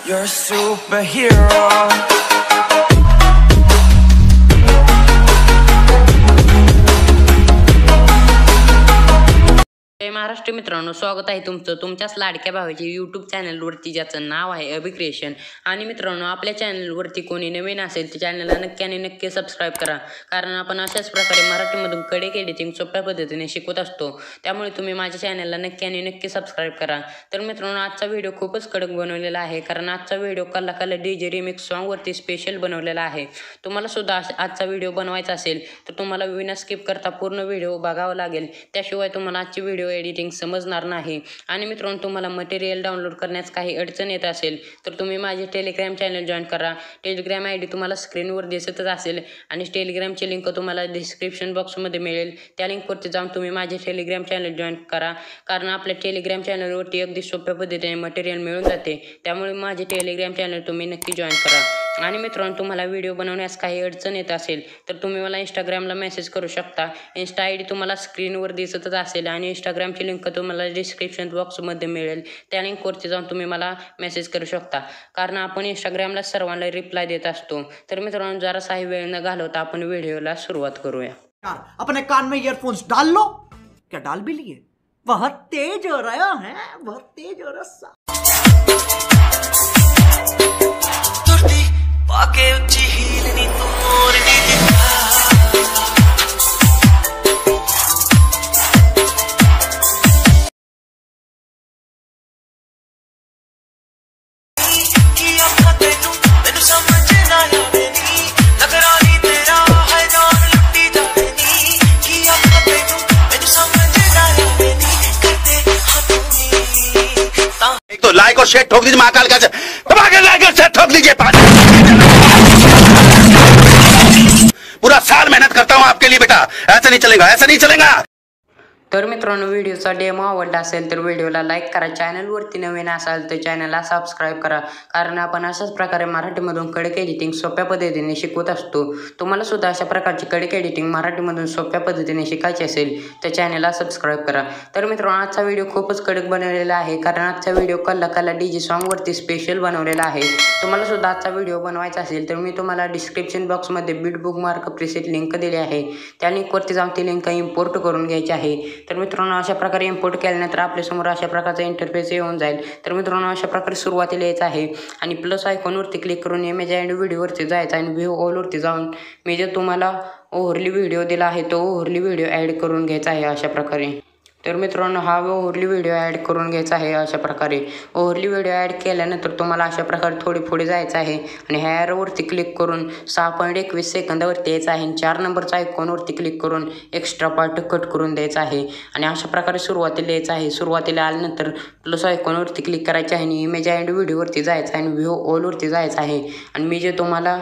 You're a superhero. जय महाराष्ट्र मित्रांनो, स्वागत आहे तुमचं तुमच्याच लाडक्या भावाच्या यूट्यूब चॅनलवरती, ज्याचं नाव आहे अभिक्रिएशन. आणि मित्रांनो, आपल्या चॅनलवरती कोणी नवीन असेल तर चॅनलला नक्की आणि नक्की सबस्क्राईब करा, कारण आपण अशाच प्रकारे मराठीमधून कडक एडिटिंग सोप्या पद्धतीने शिकवत असतो. त्यामुळे तुम्ही माझ्या चॅनलला नक्की आणि नक्की सबस्क्राईब करा. तर मित्रांनो, आजचा व्हिडिओ खूपच कडक बनवलेला आहे, कारण आजचा व्हिडिओ कल्ला कल्ला DJ रिमिक्स सॉन्गवरती स्पेशल बनवलेला आहे. तुम्हाला सुद्धा आजचा व्हिडिओ बनवायचा असेल तर तुम्हाला विना स्किप करता पूर्ण व्हिडिओ बघावा लागेल, त्याशिवाय तुम्हाला आजची व्हिडिओ एडिटिंग समजणार नाही. आणि मित्रांनो, तुम्हाला मटेरियल डाउनलोड करण्यास काही अडचण येत असेल तर तुम्ही माझे टेलिग्राम चॅनल जॉईन करा. टेलिग्राम ID तुम्हाला स्क्रीनवर दिसतच असेल आणि टेलिग्रामची लिंक तुम्हाला डिस्क्रिप्शन बॉक्समध्ये मिळेल. त्या लिंकवरती जाऊन तुम्ही माझे टेलिग्राम चॅनल जॉईन करा, कारण आपल्या टेलिग्राम चॅनलवरती अगदी सोप्या पद्धतीने मटेरियल मिळून जाते. त्यामुळे माझे टेलिग्राम चॅनल तुम्ही नक्की जॉईन करा. आणि मित्रांनो, तुम्हाला व्हिडिओ बनवण्यास काही अडचण येत असेल तर तुम्ही मला इंस्टाग्रामला मेसेज करू शकता. इंस्टा ID तुम्हाला स्क्रीनवर दिसतच असेल आणि इंस्टाग्रामची लिंक तुम्हाला डिस्क्रिप्शन बॉक्समध्ये मिळेल. त्या लिंकवरती जाऊन तुम्ही मला मेसेज करू शकता, कारण आपण इंस्टाग्रामला सर्वांना रिप्लाय देत असतो. तर मित्रांनो, जरासा वेळ न घालवता आपण व्हिडिओला सुरुवात करूया. अपने कान में ईयरफोन्स डाल लो. क्या डाल भी लिए? बहुत तेज हो रहा है, बहुत तेज हो रहा. पाके उच्ची हीलनी तू मोरनी दिखा कि अपना तेनू समझ ना आवे नी नगरानी तेरा है जान लुटी जावे नी कि अपना तेनू समझ ना आवे नी करते हाथों में एक तो लाइक और शेयर ठोक दीजिए, महाकाल का लाइक और शेयर ठोक दीजिए. पूरा साल मेहनत करता हूँ आपके लिए बेटा, ऐसा नहीं चलेगा, ऐसा नहीं चलेगा. तर मित्रांनो, व्हिडिओचा डेमो आवडला असेल तर व्हिडिओला लाईक करा. चॅनलवरती नवीन असाल तर चॅनलला सबस्क्राईब करा, कारण आपण अशाच प्रकारे मराठीमधून कडक एडिटिंग सोप्या पद्धतीने शिकवत असतो. तुम्हाला सुद्धा अशा प्रकारची कडक एडिटिंग मराठीमधून सोप्या पद्धतीने शिकायची असेल तर चॅनलला सबस्क्राईब करा. तर मित्रांनो, आजचा व्हिडिओ खूपच कडक बनवलेला आहे, कारण आजचा व्हिडिओ कल्ला कल्ला DJ सॉन्गवरती स्पेशल बनवलेला आहे. तुम्हाला सुद्धा आजचा व्हिडिओ बनवायचा असेल तर मी तुम्हाला डिस्क्रिप्शन बॉक्समध्ये बीट बुकमार्क प्रीसेट लिंक दिली आहे. त्या लिंकवरती जाऊन ती लिंक इम्पोर्ट करून घ्यायची आहे. तर मित्रांनो, अशा प्रकारे इम्पोर्ट केल्यानंतर आपल्यासमोर अशा प्रकारचा इंटरफेस येऊन जाईल. तर मित्रांनो, अशा प्रकारे सुरुवातीला यायचं आहे आणि प्लस आयकॉनवरती क्लिक करून इमेज अँड व्हिडिओवरती जायचं आणि व्ह्यू ऑलवरती जाऊन मी जे तुम्हाला ओव्हरली व्हिडिओ दिला आहे तो ओव्हरली व्हिडिओ ॲड करून घ्यायचा आहे अशा प्रकारे. तर मित्रांनो, हा ओव्हरली व्हिडिओ ॲड करून घ्यायचा आहे अशा प्रकारे. ओव्हरली व्हिडिओ ॲड केल्यानंतर तुम्हाला अशा प्रकारे थोडी पुढे जायचं आहे आणि ह्या ॲरोवरती क्लिक करून 6.21 सेकंदावरती यायचं आहे आणि 4 नंबरच्या आयकॉनवरती क्लिक करून एक्स्ट्रा पार्ट कट करून द्यायचा आहे. आणि अशा प्रकारे सुरुवातीला यायचं आहे. सुरुवातीला आल्यानंतर प्लस आयकॉनवरती क्लिक करायचे आहे आणि इमेज अँड व्हिडिओवरती जायचं आहे आणि व्ह्यू ऑलवरती जायचं आहे आणि मी जे तुम्हाला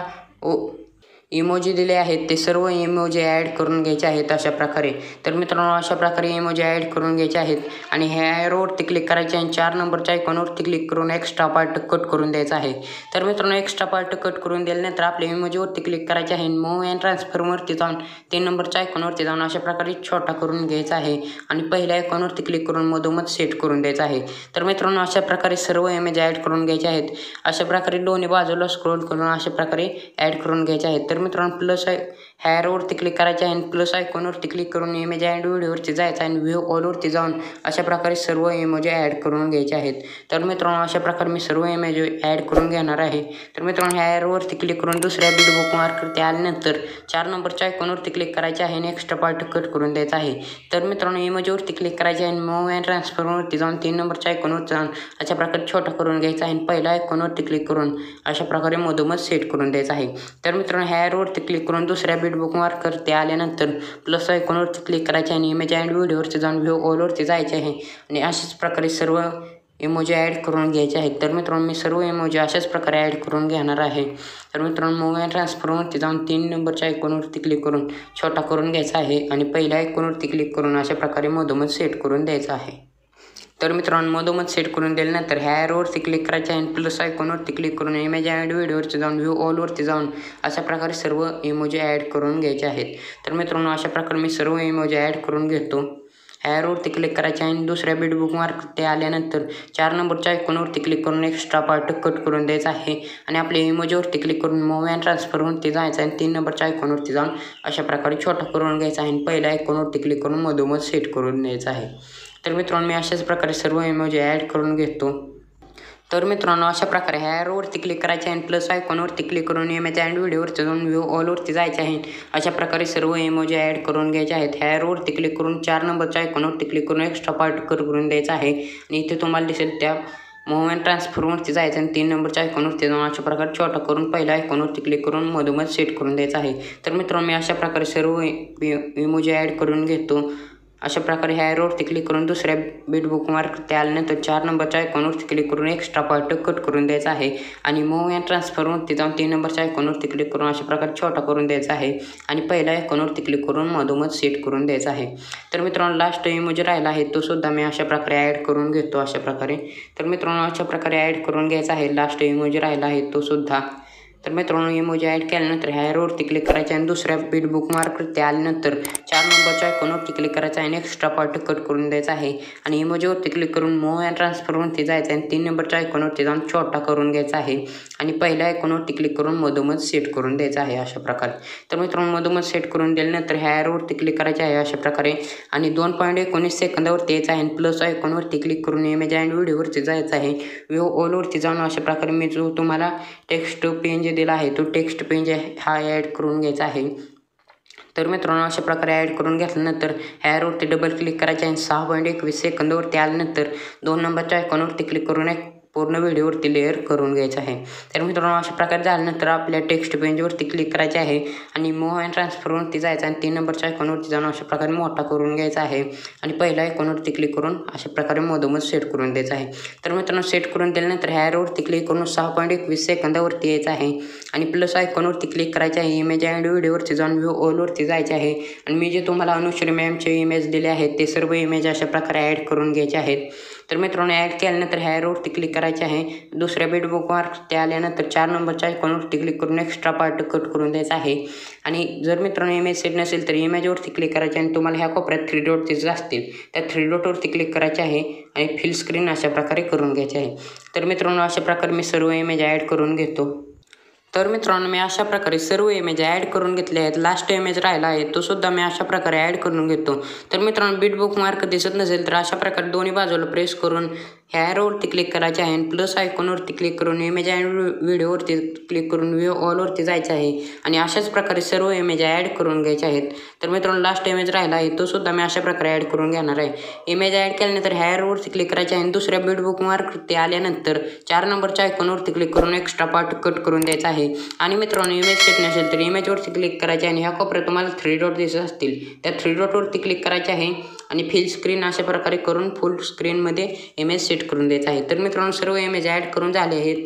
इमोजी दिले आहेत ते सर्व इमोजी ॲड करून घ्यायचे आहेत अशा प्रकारे. तर मित्रांनो, अशा प्रकारे इमोजी ॲड करून घ्यायचे आहेत आणि ह्या ॲरोवरती क्लिक करायचे आणि 4 नंबरच्या आयकॉनवरती क्लिक करून एक्स्ट्रा पार्ट कट करून द्यायचा आहे. तर मित्रांनो, एक्स्ट्रा पार्ट कट करून दिल्यानंतर आपल्या इमोजीवरती क्लिक करायचे आहे. मूव्ह अँड ट्रान्सफॉर्मवरती जाऊन 3 नंबरच्या आयकॉनवरती जाऊन अशा प्रकारे छोटा करून घ्यायचा आहे आणि पहिल्या आयकॉनवरती क्लिक करून मधोमध सेट करून द्यायचा आहे. तर मित्रांनो, अशा प्रकारे सर्व इमेज ॲड करून घ्यायचे आहेत. अशा प्रकारे दोन्ही बाजूला स्क्रोल करून अशा प्रकारे ॲड करून घ्यायचे आहेत. तर मित्रांनो, प्लस ॲरोवरती क्लिक करायचे आहे आणि प्लस आयकॉनवरती क्लिक करून इमेज अँड व्हिडिओवरती जायचं आणि व्ह्यू ऑलवरती जाऊन अशा प्रकारे सर्व इमोजी ॲड करून घ्यायचे आहेत. तर मित्रांनो, अशा प्रकारे मी सर्व इमेज ॲड करून घेणार आहे. तर मित्रांनो, ह्या ॲरोवरती क्लिक करून दुसऱ्या बीट बुक मार्कवरती आल्यानंतर 4 नंबरच्या आयकॉनवरती क्लिक करायचे आहे आणि एक्स्ट्रा पार्ट कट करून द्यायचा आहे. तर मित्रांनो, इमेजवरती क्लिक करायचे आहे आणि मूव्ह अँड ट्रान्सफॉर्मवरती जाऊन 3 नंबरच्या आयकॉनवरती जाऊन अशा प्रकारे छोटा करून घ्यायचा आहे आणि पहिल्या आयकॉनवरती क्लिक करून अशा प्रकारे मधोमध सेट करून द्यायचा आहे. तर मित्रांनो, ह्या ॲरोवरती क्लिक करून दुसऱ्या बीट बुक मार्कवरती आल्यानंतर प्लस आयकॉनवरती क्लिक करायचे आणि इमेज अँड व्हिडिओवरती जाऊन व्ह्यू ऑलवरती जायचे आहे आणि अशाच प्रकारे सर्व इमोजी ॲड करून घ्यायचे आहेत. तर मित्रांनो, मी सर्व इमोजी अशाच प्रकारे ॲड करून घेणार आहे. तर मित्रांनो, मूव्ह अँड ट्रान्सफॉर्मवरती जाऊन 3 नंबरच्या आयकॉनवरती क्लिक करून छोटा करून घ्यायचा आहे आणि पहिल्या आयकॉनवरती क्लिक करून अशा प्रकारे मधोमध सेट करून द्यायचा आहे. तर मित्रांनो, मधोमध सेट करून दिल्यानंतर ह्या ॲरोवरती क्लिक करायचे आहे आणि प्लस आयकॉनवरती क्लिक करून इमेज अँड व्हिडिओवरती जाऊन व्ह्यू ऑलवरती जाऊन अशा प्रकारे सर्व इमोजी ॲड करून घ्यायचे आहेत. तर मित्रांनो, अशा प्रकारे मी सर्व इमोजी ॲड करून घेतो ह्या ॲरोवरती क्लिक करायचे आहे आणि दुसऱ्या बीट बुकमार्कवरती आल्यानंतर 4 नंबरच्या आयकॉनवरती क्लिक करून एक्स्ट्रा पार्ट कट करून द्यायचा आहे आणि आपल्या इमोजीवरती क्लिक करून मूव्ह अँड ट्रान्सफरवरती जायचं आहे आणि 3 नंबरच्या आयकॉनवरती जाऊन अशा प्रकारे छोटा करून घ्यायचा आहे आणि पहिल्या आयकॉनवरती क्लिक करून मधोमध सेट करून द्यायचं आहे. तर मित्रांनो मी अशाच प्रकारे सर्व इमोजी ॲड करून घेतो. तर मित्रांनो अशा प्रकारे ह्या ॲरोवरती क्लिक करायचे आहे प्लस आयकॉनवरती क्लिक करून इमेज अँड व्हिडिओवरती जाऊन व्ह्यू ऑलवरती जायचे आहे. अशा प्रकारे सर्व इमोजी ॲड करून घ्यायचे आहेत. ह्या ॲरोवरती क्लिक करून 4 नंबरच्या आयकॉनवरती क्लिक करून एक्स्ट्रा पार्ट कट करून द्यायचा आहे आणि इथे तुम्हाला दिसेल त्या मूव्ह अँड ट्रान्सफरवरती जायचं आणि 3 नंबरच्या आयकॉनवरती जाऊन अशा प्रकारे छोटा करून पहिल्या आयकॉनवरती क्लिक करून मधोमध सेट करून द्यायचं आहे. तर मित्रांनो मी अशा प्रकारे सर्व इमोजी ॲड करून घेतो. अशा प्रकारे ह्या ॲरोवरती क्लिक करून दुसऱ्या बीट बुकमार्कवरती आल्यानंतर 4 नंबरच्या आयकॉनवरती क्लिक करून एक्स्ट्रा पार्ट कट करून द्यायचा आहे आणि मूव्ह अँड ट्रान्सफरवरती जाऊन 3 नंबरच्या आयकॉनवरती क्लिक करून अशा प्रकारे छोटा करून द्यायचा आहे आणि पहिल्या आयकॉनवरती क्लिक करून मधोमध सेट करून द्यायचा आहे. तर मित्रांनो लास्ट इमोजी राहिला आहे तो सुद्धा मी अशा प्रकारे ॲड करून घेतो अशा प्रकारे. तर मित्रांनो अशा प्रकारे ॲड करून घ्यायचा आहे. लास्ट इमोजी राहिला आहे तो सुद्धा. तर मित्रांनो इमोजी ॲड केल्यानंतर ह्या ॲरोवरती क्लिक करायचे आणि दुसऱ्या बीट बुकमार्कवरती आल्यानंतर 4 नंबरच्या आयकॉनवरती क्लिक करायचं आहे आणि एक्स्ट्रा पार्ट कट करून द्यायचा आहे आणि इमोजीवरती क्लिक करून मूव्ह अँड ट्रान्सफरवरती जायचं आहे आणि 3 नंबरच्या आयकॉनवरती जाऊन छोटा करून घ्यायचा आहे आणि पहिल्या आयकॉनवरती क्लिक करून मधोमध सेट करून द्यायचा आहे अशा प्रकारे. तर मित्रांनो मधोमध सेट करून दिल्यानंतर ह्या ॲरोवरती क्लिक करायचे आहे अशा प्रकारे आणि 2.19 सेकंदावरती यायचं आहे आणि प्लस आयकॉनवरती क्लिक करून इमेज अँड व्हिडिओवरती जायचं आहे. व्ह्यू ऑलवरती जाऊन अशा प्रकारे मी जो तुम्हाला टेक्स्ट पेन दिला आहे तो टेक्स्ट पेन हा ॲड करून घ्यायचा आहे. तर मित्रांनो अशा प्रकारे ॲड करून घेतल्यानंतर ॲरोवरती डबल क्लिक करायचे आहे. 6.21 सेकंदावरती आल्यानंतर 2 नंबरच्या आयकॉनवरती क्लिक करून एक पूर्ण व्हिडिओवरती लेअर करून घ्यायचं आहे. तर मित्रांनो अशा प्रकारे झाल्यानंतर आपल्या टेक्स्ट पेजवरती क्लिक करायचे आहे आणि मूव्ह अँड ट्रान्सफरवरती जायचं आणि 3 नंबरच्या आयकॉनवरती जाऊन अशा प्रकारे मोठा करून घ्यायचा आहे आणि पहिल्या आयकॉनवरती क्लिक करून अशा प्रकारे मधोमध सेट करून द्यायचं आहे. तर मित्रांनो सेट करून दिल्यानंतर ह्या ॲरोवरती क्लिक करून 6.21 सेकंदावरती यायचं आहे आणि प्लस आयकॉनवरती क्लिक करायचे आहे. इमेज अँड व्हिडिओवरती जाऊन व्ह्यू ऑलवरती जायचे आहे आणि मी जे तुम्हाला अनुश्री मॅमचे इमेज दिले आहेत ते सर्व इमेज अशा प्रकारे ॲड करून घ्यायचे आहेत. तर मित्रांनो ॲड केल्यानंतर ह्या ॲरोवरती क्लिक करायचे आहे. दुसऱ्या बीट बुकमार्कवरती आल्यानंतर 4 नंबरच्या आयकॉनवरती क्लिक करून एक्स्ट्रा पार्ट कट करून द्यायचा आहे आणि जर मित्रांनो इमेज सेट नसेल तर इमेजवरती क्लिक करायचे आणि तुम्हाला ह्या कोपऱ्यात 3 डॉट दिसत असतील त्या 3 डॉटवरती क्लिक करायचे आहे आणि फिल स्क्रीन अशा प्रकारे करून घ्यायचे आहे. तर मित्रांनो अशा प्रकारे मी सर्व इमेज ॲड करून घेतो. तर मित्रांनो मी अशा प्रकारे सर्व इमेज ॲड करून घेतले आहेत. लास्ट इमेज राहिला आहे तो सुद्धा मी अशा प्रकारे ॲड करून घेतो. तर मित्रांनो बीट बुकमार्क दिसत नसेल तर अशा प्रकारे दोन्ही बाजूला प्रेस करून ह्या ॲरोवरती क्लिक करायचे आहे आणि प्लस आयकॉनवरती क्लिक करून इमेज अँड व्हिडिओवरती क्लिक करून व्ह्यू ऑलवरती जायचं आहे आणि अशाच प्रकारे सर्व इमेज ॲड करून घ्यायचे आहेत. तर मित्रांनो लास्ट इमेज राहिला आहे तो सुद्धा मी अशा प्रकारे ॲड करून घेणार आहे. इमेज ॲड केल्यानंतर ह्या ॲरोवरती क्लिक करायचे आहे आणि दुसऱ्या बीट बुकमार्कवरती आल्यानंतर 4 नंबरच्या आयकॉनवरती क्लिक करून एक्स्ट्रा पार्ट कट करून द्यायचा आहे आणि मित्रांनो इमेज सेट नसेल तर इमेजवरती क्लिक करायचे आणि ह्या कोपऱ्यात तुम्हाला 3 डॉट दिसत असतील त्या 3 डॉटवरती क्लिक करायचे आहे आणि फिल स्क्रीन अशा प्रकारे करून फुल स्क्रीनमध्ये इमेज सेट करून द्यायचा आहे. तर मित्रांनो सर्व इमेज ॲड करून झाले आहेत.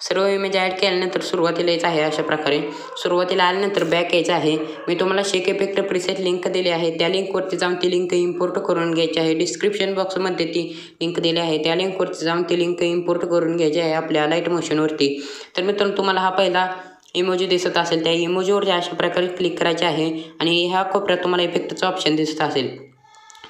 सर्व इमेज ॲड केल्यानंतर सुरुवातीला यायचं आहे अशा प्रकारे. सुरुवातीला आल्यानंतर बॅक यायचं आहे. मी तुम्हाला शेक इफेक्ट प्रीसेट लिंक दिली आहे त्या लिंकवरती जाऊन ती लिंक इम्पोर्ट करून घ्यायची आहे. डिस्क्रिप्शन बॉक्समध्ये ती लिंक दिली आहे त्या लिंकवरती जाऊन ती लिंक इम्पोर्ट करून घ्यायची आहे आपल्या लाईट मोशनवरती. तर मित्रांनो तुम्हाला हा पहिला इमोजी दिसत असेल त्या इमोजीवरती अशा प्रकारे क्लिक करायचे आहे आणि ह्या कोपऱ्यात तुम्हाला इफेक्टचं ऑप्शन दिसत असेल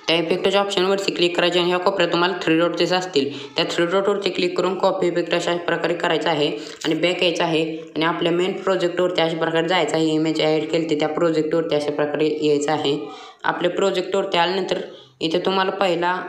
त्या इफेक्टच्या ऑप्शनवरती क्लिक करायचे आणि ह्या कोपऱ्यात तुम्हाला 3 डॉट दिसत असतील त्या 3 डॉटवरती क्लिक करून कॉपी इफेक्ट अशा प्रकारे करायचा आहे आणि बॅक यायचं आहे आणि आपल्या मेन प्रोजेक्टवरती अशा प्रकारे जायचं आहे. इमेज ॲड केली त्या प्रोजेक्टवरती अशा प्रकारे यायचं आहे. आपल्या प्रोजेक्टवरती आल्यानंतर इथे तुम्हाला पहिला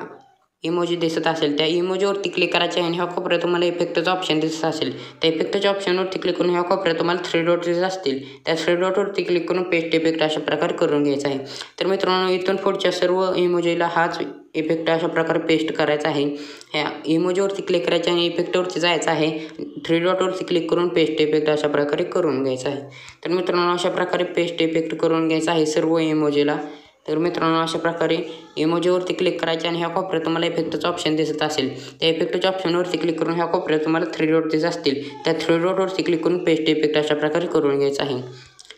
इमोजी दिसत असेल त्या इमोजीवरती क्लिक करायचे आहे आणि ह्या कोपऱ्यात तुम्हाला इफेक्टचं ऑप्शन दिसत असेल त्या इफेक्टच्या ऑप्शनवरती क्लिक करून ह्या कोपऱ्यात तुम्हाला 3 डॉट दिसत असतील त्या 3 डॉटवरती क्लिक करून पेस्ट इफेक्ट अशा प्रकारे करून घ्यायचा आहे. तर मित्रांनो इथून पुढच्या सर्व इमोजीला हाच इफेक्ट अशा प्रकारे पेस्ट करायचा आहे. ह्या इमोजीवरती क्लिक करायचे आणि इफेक्टवरती जायचं आहे 3 डॉटवरती क्लिक करून पेस्ट इफेक्ट अशा प्रकारे करून घ्यायचा आहे. तर मित्रांनो अशा प्रकारे पेस्ट इफेक्ट करून घ्यायचा आहे सर्व इमोजीला. तर मित्रांनो अशा प्रकारे इमोजीवरती क्लिक करायचे आणि ह्या कोपऱ्यात तुम्हाला इफेक्टचं ऑप्शन दिसत असेल त्या इफेक्टच्या ऑप्शनवरती क्लिक करून ह्या कोपऱ्यात तुम्हाला 3 डॉट दिसत असतील त्या 3 डॉटवरती क्लिक करून पेस्ट इफेक्ट अशा प्रकारे करून घ्यायचा आहे.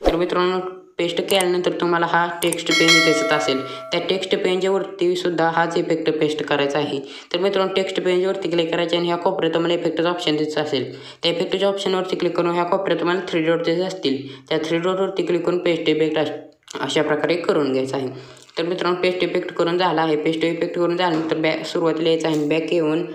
तर मित्रांनो पेस्ट केल्यानंतर तुम्हाला हा टेक्स्ट पेज दिसत असेल त्या टेक्स्ट पेजवरती सुद्धा हाच इफेक्ट पेस्ट करायचा आहे. तर मित्रांनो टेक्स्ट पेजवरती क्लिक करायचे आणि ह्या कोपऱ्यात तुम्हाला इफेक्टचं ऑप्शन दिसत असेल त्या इफेक्टच्या ऑप्शनवरती क्लिक करून ह्या कोपऱ्यात तुम्हाला 3 डॉट दिसत असतील त्या 3 डॉटवरती क्लिक करून पेस्ट इफेक्ट अशा प्रकारे करून घ्यायचा आहे. तर मित्रांनो पेस्ट इफेक्ट करून झाला आहे. पेस्ट इफेक्ट करून झाल्यानंतर सुरुवातीला यायचं आहे. बॅक येऊन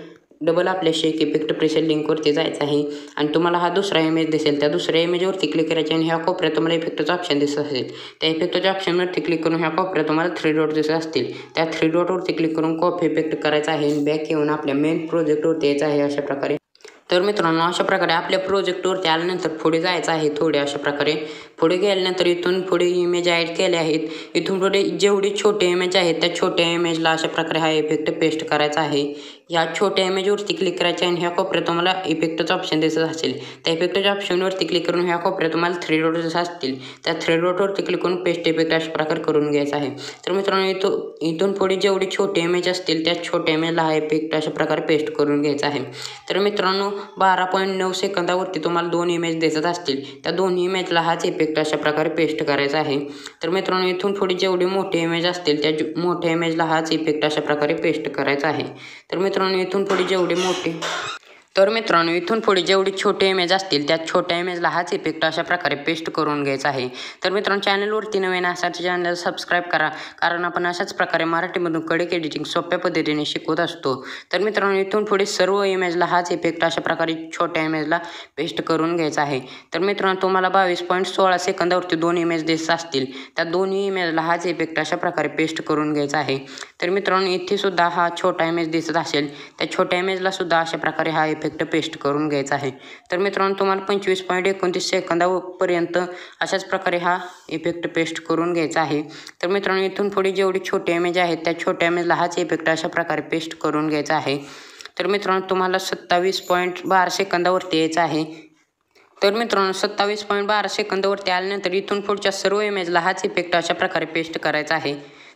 डबल आपल्या शेक इफेक्ट प्रेशर लिंकवरती जायचं आहे आणि तुम्हाला हा दुसरा इमेज दिसेल. त्या दुसऱ्या इमेजवरती क्लिक करायचे आणि ह्या कोपऱ्यात तुम्हाला इफेक्टचं ऑप्शन दिसत असेल. त्या इफेक्टच्या ऑप्शनवरती क्लिक करून ह्या कोपऱ्यात तुम्हाला 3 डॉट दिसत असतील. त्या 3 डॉटवरती क्लिक करून कॉपी इफेक्ट करायचा आहे आणि बॅक येऊन आपल्या मेन प्रोजेक्टवरती यायचं आहे अशा प्रकारे. तर मित्रांनो अशा प्रकारे आपल्या प्रोजेक्टवरती आल्यानंतर पुढे जायचं आहे. थोडे अशा प्रकारे पुढे गेल्यानंतर इथून पुढे इमेज ॲड केले आहेत. इथून पुढे जेवढी छोटे इमेज आहेत त्या छोट्या इमेजला अशा प्रकारे हा इफेक्ट पेस्ट करायचा आहे. या छोट्या इमेजवरती क्लिक करायचे आणि ह्या कोपऱ्यात तुम्हाला इफेक्टचं ऑप्शन दिसत असेल. त्या इफेक्टच्या ऑप्शनवरती क्लिक करून ह्या कोपऱ्यात तुम्हाला 3 डॉट दिसत असतील. त्या 3 डॉटवरती क्लिक करून पेस्ट इफेक्ट अशा प्रकारे करून घ्यायचा आहे. तर मित्रांनो इथून पुढे जेवढी छोटे इमेज असतील त्या छोट्या इमेजला हा इफेक्ट अशा प्रकारे पेस्ट करून घ्यायचा आहे. तर मित्रांनो 12.9 सेकंदावरती तुम्हाला 2 इमेज दिसत असतील. त्या दोन्ही इमेजला हाच इफेक्ट अशा प्रकारे पेस्ट करायचा आहे. तर मित्रांनो इथून पुढे जेवढे मोठे इमेज असतील त्या मोठ्या इमेजला हाच इफेक्ट अशा प्रकारे पेस्ट करायचा आहे. तर मित्रांनो इथून पुढे जेवढे छोटे इमेज असतील त्या छोट्या इमेजला हाच इफेक्ट अशा प्रकारे पेस्ट करून घ्यायचा आहे. तर मित्रांनो चॅनलवरती नवीन असाल तर चॅनल सबस्क्राईब करा, कारण आपण अशाच प्रकारे मराठीमधून कडक एडिटिंग सोप्या पद्धतीने शिकवत असतो. तर मित्रांनो इथून पुढे सर्व इमेजला हाच इफेक्ट अशा प्रकारे छोट्या इमेजला पेस्ट करून घ्यायचा आहे. तर मित्रांनो तुम्हाला 22.16 सेकंदावरती 2 इमेज दिसत असतील. त्या दोन्ही इमेजला हाच इफेक्ट अशा प्रकारे पेस्ट करून घ्यायचा आहे. तर मित्रांनो इथे सुद्धा हा छोटा इमेज दिसत असेल. त्या छोट्या इमेजला सुद्धा अशा प्रकारे हा इफेक्ट पेस्ट करून घ्यायचा आहे. तर मित्रांनो तुम्हाला 25.29 सेकंदापर्यंत अशाच प्रकारे हा इफेक्ट पेस्ट करून घ्यायचा आहे. तर मित्रांनो इथून पुढे जेवढी छोटे इमेज आहेत त्या छोट्या इमेजला हाच इफेक्ट अशा प्रकारे पेस्ट करून घ्यायचा आहे. तर मित्रांनो तुम्हाला 27.12 सेकंदावरती यायचं आहे. तर मित्रांनो 27.12 सेकंदावरती आल्यानंतर इथून पुढच्या सर्व इमेजला हाच इफेक्ट अशा प्रकारे पेस्ट करायचा आहे.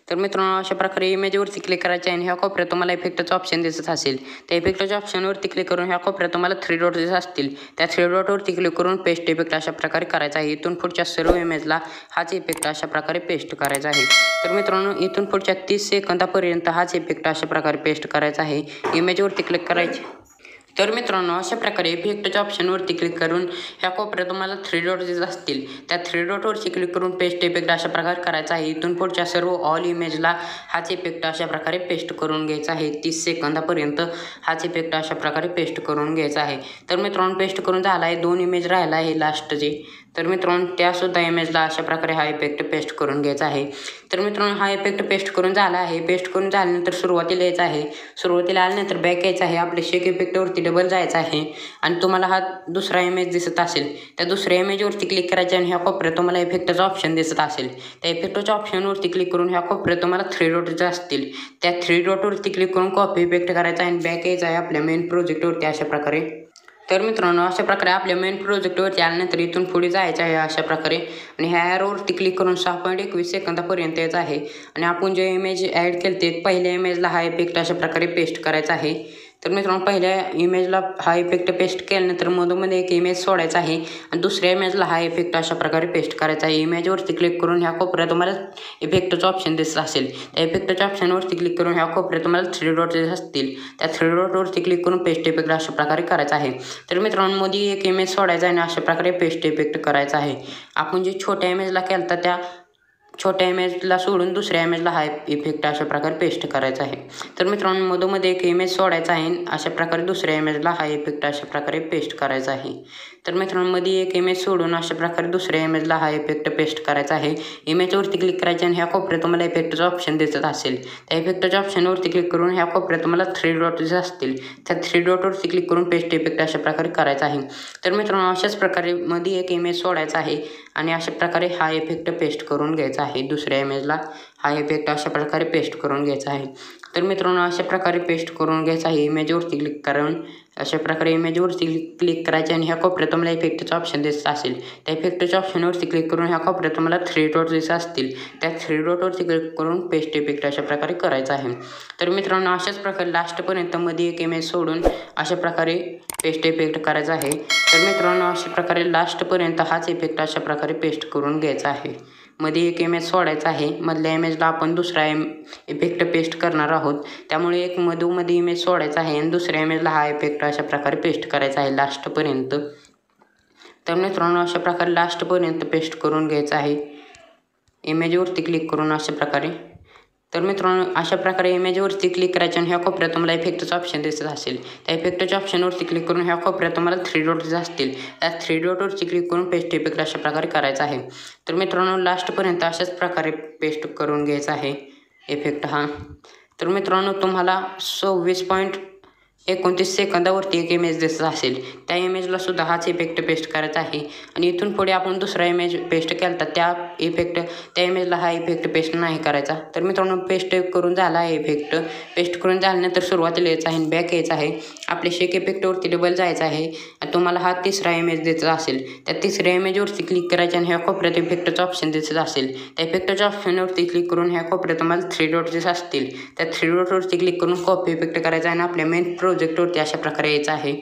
तर मित्रांनो अशा प्रकारे इमेजवरती क्लिक करायचे आणि ह्या कोपऱ्यात तुम्हाला इफेक्टचं ऑप्शन दिसत असेल. त्या इफेक्टच्या ऑप्शनवरती क्लिक करून ह्या कोपऱ्यात तुम्हाला 3 डॉट दिसत असतील. त्या 3 डॉटवरती क्लिक करून पेस्ट इफेक्ट अशा प्रकारे करायचा आहे. इथून पुढच्या सर्व इमेजला हाच इफेक्ट अशा प्रकारे पेस्ट करायचा आहे. तर मित्रांनो इथून पुढच्या 30 सेकंदापर्यंत हाच इफेक्ट अशा प्रकारे पेस्ट करायचा आहे. इमेजवरती क्लिक करायचे. तर मित्रांनो अशा प्रकारे इफेक्टच्या ऑप्शनवरती क्लिक करून ह्या कोपऱ्यात तुम्हाला 3 डॉट दिसत असतील. त्या 3 डॉटवरती क्लिक करून पेस्ट इफेक्ट अशा प्रकारे करायचा आहे. इथून पुढच्या सर्व ऑल इमेजला हाच इफेक्ट अशा प्रकारे पेस्ट करून घ्यायचा आहे. 30 सेकंदापर्यंत हाच इफेक्ट अशा प्रकारे पेस्ट करून घ्यायचा आहे. तर मित्रांनो पेस्ट करून झाला आहे. 2 इमेज राहिला आहे लास्टचे. तर मित्रांनो त्यासुद्धा इमेजला अशा प्रकारे हा इफेक्ट पेस्ट करून घ्यायचा आहे. तर मित्रांनो हा इफेक्ट पेस्ट करून झाला आहे. पेस्ट करून झाल्यानंतर सुरुवातीला यायचं आहे. सुरुवातीला आल्यानंतर बॅक यायचं आहे. आपल्या शेक इफेक्टवरती डबल जायचं आहे आणि तुम्हाला हा दुसरा इमेज दिसत असेल. त्या दुसऱ्या इमेजवरती क्लिक करायचे आणि ह्या कोपऱ्यात तुम्हाला इफेक्टचा ऑप्शन दिसत असेल. त्या इफेक्टच्या ऑप्शनवरती क्लिक करून ह्या कोपऱ्यात तुम्हाला 3 डॉट असतील. त्या 3 डॉटवरती क्लिक करून कॉपी इफेक्ट करायचा आणि बॅक यायचं आहे आपल्या मेन प्रोजेक्टवरती अशा प्रकारे. तर मित्रांनो अशा प्रकारे आपल्या मेन प्रोजेक्टवरती आल्यानंतर इथून पुढे जायचं आहे अशा प्रकारे आणि ह्या ॲरोवरती क्लिक करून 6.21 सेकंदापर्यंत यायचं आहे आणि आपण जे इमेज ॲड केले ते पहिल्या इमेजला हा इफेक्ट अशा प्रकारे पेस्ट करायचा आहे. तर मित्रांनो पहिल्या इमेजला हा इफेक्ट पेस्ट केल्यानंतर मधोमध्ये एक इमेज सोडायचा आहे आणि दुसऱ्या इमेजला हा इफेक्ट अशा प्रकारे पेस्ट करायचा आहे. इमेजवरती क्लिक करून ह्या कोपऱ्यात तुम्हाला इफेक्टचं ऑप्शन दिसत असेल. त्या इफेक्टच्या ऑप्शनवरती क्लिक करून ह्या कोपऱ्यात तुम्हाला 3 डॉट दिसत असतील. त्या 3 डॉटवरती क्लिक करून पेस्ट इफेक्ट अशा प्रकारे करायचा आहे. तर मित्रांनो मध्ये एक इमेज सोडायचा आहे आणि अशा प्रकारे पेस्ट इफेक्ट करायचा आहे. आपण जे छोट्या इमेजला केला तर त्या छोट्या इमेजला सोडून दुसऱ्या इमेजला हा इफेक्ट अशा प्रकारे पेस्ट करायचा आहे. तर मित्रांनो मधोमध्ये एक इमेज सोडायचा आहे अशा प्रकारे दुसऱ्या इमेजला हा इफेक्ट अशा प्रकारे पेस्ट करायचा आहे. तर मित्रांनो मध्ये एक इमेज सोडून अशा प्रकारे दुसऱ्या इमेजला हा इफेक्ट पेस्ट करायचा आहे. इमेजवरती क्लिक करायचे आणि ह्या कोपऱ्यात तुम्हाला इफेक्टचं ऑप्शन दिसत असेल. त्या इफेक्टच्या ऑप्शनवरती क्लिक करून ह्या कोपऱ्यात तुम्हाला 3 डॉट असतील. त्या 3 डॉटवरती क्लिक करून पेस्ट इफेक्ट अशा प्रकारे करायचा आहे. तर मित्रांनो अशाच प्रकारे मध्ये एक इमेज सोडायचा आहे आणि अशा प्रकारे हा इफेक्ट पेस्ट करून घ्यायचा आहे. दुसऱ्या इमेजला हा इफेक्ट अशा प्रकारे पेस्ट करून घ्यायचा आहे. तर मित्रांनो अशा प्रकारे पेस्ट करून घ्यायचा आहे. इमेजवरती क्लिक करून अशा प्रकारे इमेजवरती क्लिक करायचे आणि ह्या कोपऱ्यात तुम्हाला इफेक्टचं ऑप्शन दिसत असेल. त्या इफेक्टच्या ऑप्शनवरती क्लिक करून ह्या कोपऱ्यात तुम्हाला 3 डॉट दिसत असतील. त्या 3 डॉटवरती क्लिक करून पेस्ट इफेक्ट अशा प्रकारे करायचा आहे. तर मित्रांनो अशाच प्रकारे लास्टपर्यंत मध्ये एक इमेज सोडून अशा प्रकारे पेस्ट इफेक्ट करायचा आहे. तर मित्रांनो अशा प्रकारे लास्टपर्यंत हाच इफेक्ट अशा प्रकारे पेस्ट करून घ्यायचा आहे. मध्ये एक इमेज सोडायचा आहे. मधल्या इमेजला आपण दुसरा इफेक्ट पेस्ट करणार आहोत. त्यामुळे एक मध्ये इमेज सोडायचा आहे आणि दुसऱ्या इमेजला हा इफेक्ट अशा प्रकारे पेस्ट करायचा आहे लास्टपर्यंत. तर मित्रांनो अशा प्रकारे लास्टपर्यंत पेस्ट करून घ्यायचं आहे. इमेजवरती क्लिक करून अशा प्रकारे तर मित्रांनो अशा प्रकारे इमेजवरती क्लिक करायचे आणि ह्या कोपऱ्यात तुम्हाला इफेक्टचं ऑप्शन दिसत असेल. त्या इफेक्टच्या ऑप्शनवरती क्लिक करून ह्या कोपऱ्यात तुम्हाला 3 डॉट्स असतील. त्या 3 डॉटवरती क्लिक करून पेस्ट इफेक्ट अशा प्रकारे करायचा आहे. तर मित्रांनो लास्टपर्यंत अशाच प्रकारे पेस्ट करून घ्यायचा आहे इफेक्ट हा. तर मित्रांनो तुम्हाला 26.29 सेकंदावरती एक इमेज दिसत असेल. त्या इमेजला सुद्धा हाच इफेक्ट पेस्ट करायचा आहे. आणि इथून पुढे आपण दुसरा इमेज पेस्ट केला तर त्या इमेजला हा इफेक्ट पेस्ट नाही करायचा. तर मित्रांनो पेस्ट करून झाला आहे इफेक्ट. पेस्ट करून झाल्यानंतर सुरुवातीला यायचं आहे, बॅक यायचं आहे, आपल्या शेक इफेक्टवरती डबल जायचं आहे. तुम्हाला हा तिसरा इमेज दिसत असेल. त्या तिसऱ्या इमेजवरती क्लिक करायचे आणि ह्या कोपऱ्यात इफेक्टचं ऑप्शन दिसत असेल. त्या इफेक्टच्या ऑप्शनवरती क्लिक करून ह्या कोपऱ्यात तुम्हाला 3 डॉट्स असतील. त्या 3 डॉटवरती क्लिक करून कॉपी इफेक्ट करायचा आणि आपल्या मेन प्रोजेक्टवरती अशा प्रकारे यायचं आहे.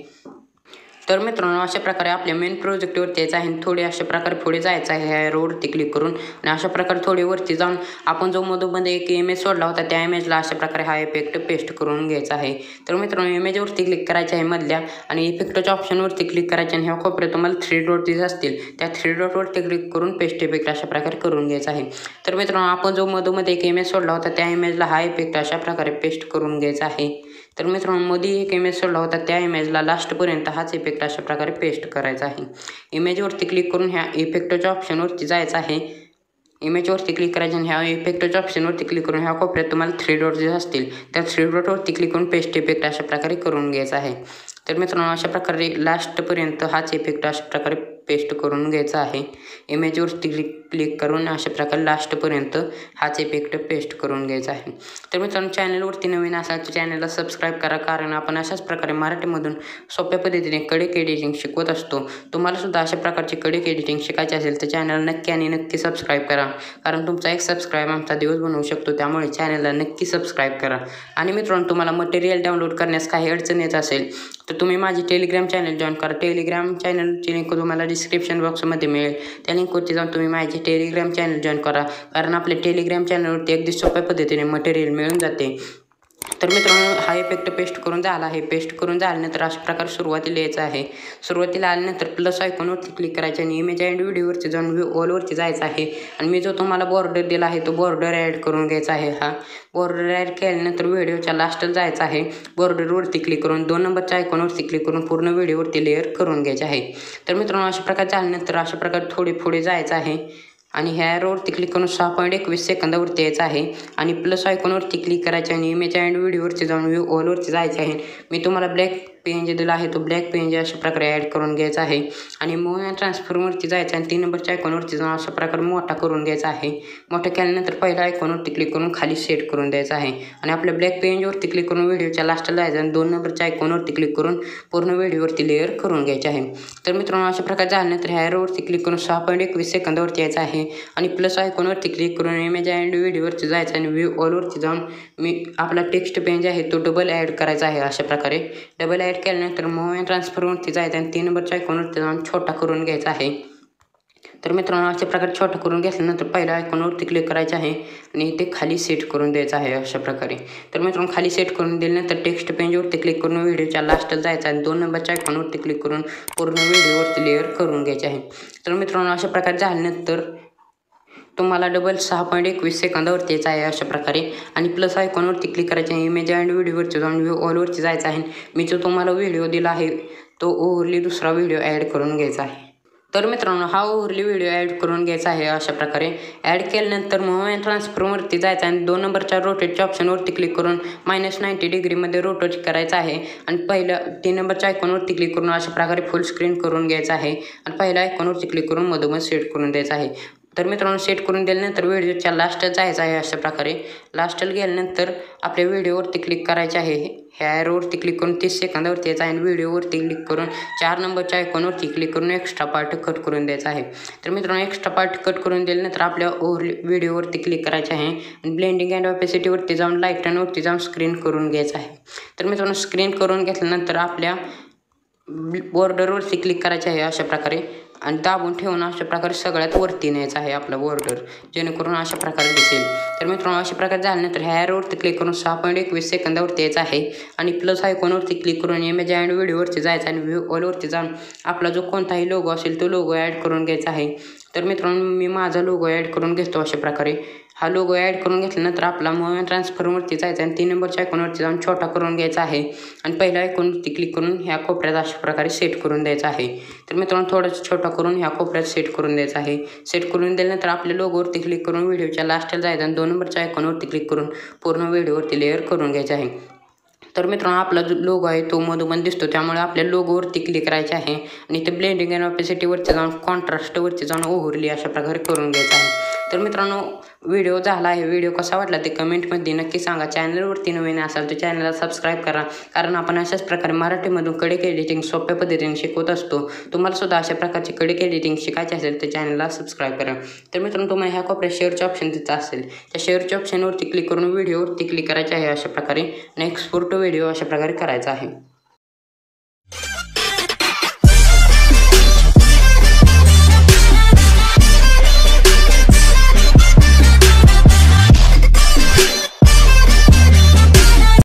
तर मित्रांनो अशा प्रकारे आपल्या मेन प्रोजेक्टवरती यायचं आहे. थोडी अशा प्रकारे पुढे जायचं आहे ह्या रोडवरती क्लिक करून आणि अशा प्रकारे थोडी वरती जाऊन आपण जो मधोमध्ये एक इमेज सोडला होता त्या इमेजला अशा प्रकारे हा इफेक्ट पेस्ट करून घ्यायचा आहे. तर मित्रांनो इमेजवरती क्लिक करायचे आहे मधल्या आणि इफेक्टच्या ऑप्शनवरती क्लिक करायचे आणि ह्या कोपऱ्यात तुम्हाला 3 डॉट्स असतील. त्या 3 डॉटवरती क्लिक करून पेस्ट इफेक्ट अशा प्रकारे करून घ्यायचा आहे. तर मित्रांनो आपण जो मधोमध्ये एक इमेज सोडला होता त्या इमेजला हा इफेक्ट अशा प्रकारे पेस्ट करून घ्यायचा आहे. तर मित्रांनो मध्ये एक इमेज सोडला होता त्या इमेजला लास्टपर्यंत हाच इफेक्ट अशा प्रकारे पेस्ट करायचा आहे. इमेजवरती क्लिक करून ह्या इफेक्टच्या ऑप्शनवरती जायचं आहे. इमेजवरती क्लिक करायचे आणि ह्या इफेक्टच्या ऑप्शनवरती क्लिक करून ह्या कोपऱ्यात तुम्हाला 3 डॉट्स असतील. त्या 3 डॉटवरती क्लिक करून पेस्ट इफेक्ट अशा प्रकारे करून घ्यायचा आहे. तर मित्रांनो अशा प्रकारे लास्टपर्यंत हाच इफेक्ट अशा प्रकारे पेस्ट करून घ्यायचा आहे. इमेजवरती क्लिक करून अशा प्रकारे लास्टपर्यंत हाच इफेक्ट पेस्ट करून घ्यायचा आहे. तर मित्रांनो चॅनलवरती नवीन असाल तर चॅनलला सबस्क्राईब करा, कारण आपण अशाच प्रकारे मराठीमधून सोप्या पद्धतीने कडक एडिटिंग शिकवत असतो. तुम्हाला सुद्धा अशा प्रकारची कडक एडिटिंग शिकायची असेल तर चॅनल नक्की सबस्क्राईब करा, कारण तुमचा एक सबस्क्राईब आमचा दिवस बनवू शकतो. त्यामुळे चॅनलला नक्की सबस्क्राईब करा. आणि मित्रांनो तुम्हाला मटेरियल डाउनलोड करण्यास काही अडचण येत असेल तर तुम्ही माझी टेलिग्राम चॅनल जॉईन करा. टेलिग्राम चॅनलची लिंक तुम्हाला डिस्क्रिप्शन बॉक्समध्ये मिळेल. त्या लिंकवरती जाऊन तुम्ही माझी टेलिग्राम चॅनल जॉईन करा, कारण आपल्या टेलिग्राम चॅनलवरती अगदी सोप्या पद्धतीने मटेरियल मिळून जाते. तर मित्रांनो हा इफेक्ट पेस्ट करून झाला आहे. पेस्ट करून झाल्यानंतर अशा प्रकारे सुरुवातीला यायचं आहे. सुरुवातीला आल्यानंतर प्लस आयकॉनवरती क्लिक करायचे आणि इमेज अँड व्हिडिओवरती जाऊन व्ह्यू ऑलवरती जायचं आहे. आणि मी जो तुम्हाला बॉर्डर दिला आहे तो बॉर्डर ॲड करून घ्यायचा आहे. हा बॉर्डर ॲड केल्यानंतर व्हिडिओच्या लास्टला जायचं आहे. बॉर्डरवरती क्लिक करून 2 नंबरच्या आयकॉनवरती क्लिक करून पूर्ण व्हिडिओवरती लेअर करून घ्यायचे आहे. तर मित्रांनो अशा प्रकारे झाल्यानंतर अशा प्रकारे थोडी पुढे जायचं आहे आणि ह्या रोडवरती क्लिक करून 6.21 सेकंदावरती यायचं आहे. आणि प्लस आयकॉनवरती क्लिक करायचे आणि इमेज अँड व्हिडिओवरती जाऊन व्ह्यू ऑलवरती जायचे आहे. मी तुम्हाला ब्लॅक पेज दिला आहे तो ब्लॅक पेज अशा प्रकारे ॲड करून घ्यायचा आहे. आणि मूव्ह अँड ट्रान्सफॉर्मवरती जायचं आणि 3 नंबरच्या आयकॉनवरती जाऊन अशा प्रकारे मोठा करून घ्यायचा आहे. मोठा केल्यानंतर पहिल्या आयकॉनवरती क्लिक करून खाली सेट करून द्यायचा आहे. आणि आपल्या ब्लॅक पेजवरती क्लिक करून व्हिडिओच्या लास्टला जायचं आणि 2 नंबरच्या आयकॉनवरती क्लिक करून पूर्ण व्हिडिओवरती लेअर करून घ्यायचे आहे. तर मित्रांनो अशा प्रकारे झाल्यानंतर ह्या रोडवरती क्लिक करून 6.21 सेकंदावरती यायचं आहे. आणि प्लस आयकॉनवरती क्लिक करून इमेज अँड व्हिडिओवरती जायचं आणि व्ह्यू ऑलवरती जाऊन आपला टेक्स्ट पेज आहे तो डबल ॲड करायचा आहे. अशा प्रकारे डबल ॲड केल्यानंतर मूव्ह अँड ट्रान्सफॉर्मवरती जायचं आणि 3 नंबरच्या आयकॉनवरती जाऊन छोटा करून घ्यायचा आहे. तर मित्रांनो अशा प्रकारे छोटा करून घेतल्यानंतर पहिल्या आयकॉनवरती क्लिक करायचं आहे आणि इथे खाली सेट करून द्यायचं आहे अशा प्रकारे. तर मित्रांनो खाली सेट करून दिल्यानंतर टेक्स्ट पेजवरती क्लिक करून व्हिडिओच्या लास्टला जायचं आणि 2 नंबरच्या आयकॉनवरती क्लिक करून पूर्ण व्हिडिओवरती लेअर करून घ्यायचे आहे. तर मित्रांनो अशा प्रकारे झाल्यानंतर तुम्हाला डबल 6.21 सेकंदावरती यायचं आहे अशा प्रकारे. आणि प्लस आयकॉनवरती क्लिक करायचे आहे. इमेज अँड व्हिडिओवरती जाऊन व्ह्यू ऑलवरती जायचं आहे. मी जो तुम्हाला व्हिडिओ दिला आहे तो ओव्हरली दुसरा व्हिडिओ ॲड करून घ्यायचा आहे. तर मित्रांनो हा ओव्हरली व्हिडिओ ॲड करून घ्यायचा आहे. अशा प्रकारे ॲड केल्यानंतर मूव्ह अँड ट्रान्सफॉर्मवरती जायचं आणि 2 नंबरच्या रोटेटच्या ऑप्शनवरती क्लिक करून -90 डिग्रीमध्ये रोटेट करायचं आहे. आणि पहिल्या 3 नंबरच्या आयकॉनवरती क्लिक करून अशा प्रकारे फुल स्क्रीन करून घ्यायचं आहे. आणि पहिल्या आयकॉनवरती क्लिक करून मधोमध सेट करून द्यायचं आहे. तर मित्रांनो सेट करून दिल्यानंतर व्हिडिओच्या लास्टला जायचं आहे. अशा प्रकारे लास्टला गेल्यानंतर आपल्या व्हिडिओवरती क्लिक करायचे आहे. ह्या ॲरोवरती क्लिक करून 30 सेकंदावरती यायचं आहे. आणि व्हिडिओवरती क्लिक करून 4 नंबरच्या आयकॉनवरती क्लिक करून एक्स्ट्रा पार्ट कट करून द्यायचा आहे. तर मित्रांनो एक्स्ट्रा पार्ट कट करून दिल्यानंतर आपल्या व्हिडिओवरती क्लिक करायचे आहे. आणि ब्लेंडिंग अँड ऑपेसिटीवरती जाऊन लाईटनवरती जाऊन स्क्रीन करून घ्यायचं आहे. तर मित्रांनो स्क्रीन करून घेतल्यानंतर आपल्या बॉर्डरवरती क्लिक करायचे आहे. अशा प्रकारे आणि दाबून ठेवून अशा प्रकारे सगळ्यात वरती न्यायचं आहे आपला बॉर्डर, जेणेकरून अशा प्रकारे दिसेल. तर मित्रांनो अशा प्रकारे झाल्यानंतर ह्या ॲरोवरती क्लिक करून 6.21 सेकंदावरती यायचं आहे आणि प्लस आयकॉनवरती क्लिक करून इमेज अँड व्हिडिओवरती जायचं आणि व्ह्यू ऑलवरती जाऊन आपला जो कोणताही लोगो असेल तो लोगो ॲड करून घ्यायचा आहे. तर मित्रांनो मी माझा लोगो ॲड करून घेतो अशा प्रकारे. हा लोगो ॲड करून घेतल्यानंतर आपला मूव्ह ट्रान्सफरवरती जायचं आणि 3 नंबरच्या आयकॉनवरती जाऊन छोटा करून घ्यायचा आहे आणि पहिल्या आयकॉनवरती क्लिक करून ह्या कोपऱ्यात अशा प्रकारे सेट करून द्यायचा आहे. तर मित्रांनो थोडंसं छोटा करून ह्या कोपऱ्यात सेट करून द्यायचा आहे. सेट करून दिल्यानंतर आपल्या लोगोवरती क्लिक करून व्हिडिओच्या लास्टला जायचं आणि 2 नंबरच्या आयकॉनवरती क्लिक करून पूर्ण व्हिडिओवरती लेअर करून घ्यायचं आहे. तर मित्रांनो आपला जो लोगो आहे तो मधोमध दिसतो, त्यामुळे आपल्या लोगोवरती क्लिक करायचे आहे आणि इथे ब्लेंडिंग अँड ऑपेसिटीवरती जाऊन कॉन्ट्रास्टवरती जाऊन ओव्हरली अशा प्रकारे करून घ्यायचं आहे. तर मित्रांनो व्हिडिओ झाला आहे. व्हिडिओ कसा वाटला ते कमेंटमध्ये नक्की सांगा. चॅनलवरती नवीन असाल तर चॅनलला सबस्क्राईब करा, कारण आपण अशाच प्रकारे मराठीमधून कडक एडिटिंग सोप्या पद्धतीने शिकवत असतो. तुम्हाला सुद्धा अशा प्रकारची कडक एडिटिंग शिकायची असेल तर चॅनलला सबस्क्राईब करा. तर मित्रांनो तुम्हाला ह्या कोपऱ्यात शेअरचे ऑप्शन दिसत असेल, त्या शेअरच्या ऑप्शनवरती क्लिक करून व्हिडिओवरती क्लिक करायचे आहे अशा प्रकारे आणि एक्सपोर्ट व्हिडिओ अशा प्रकारे करायचा आहे.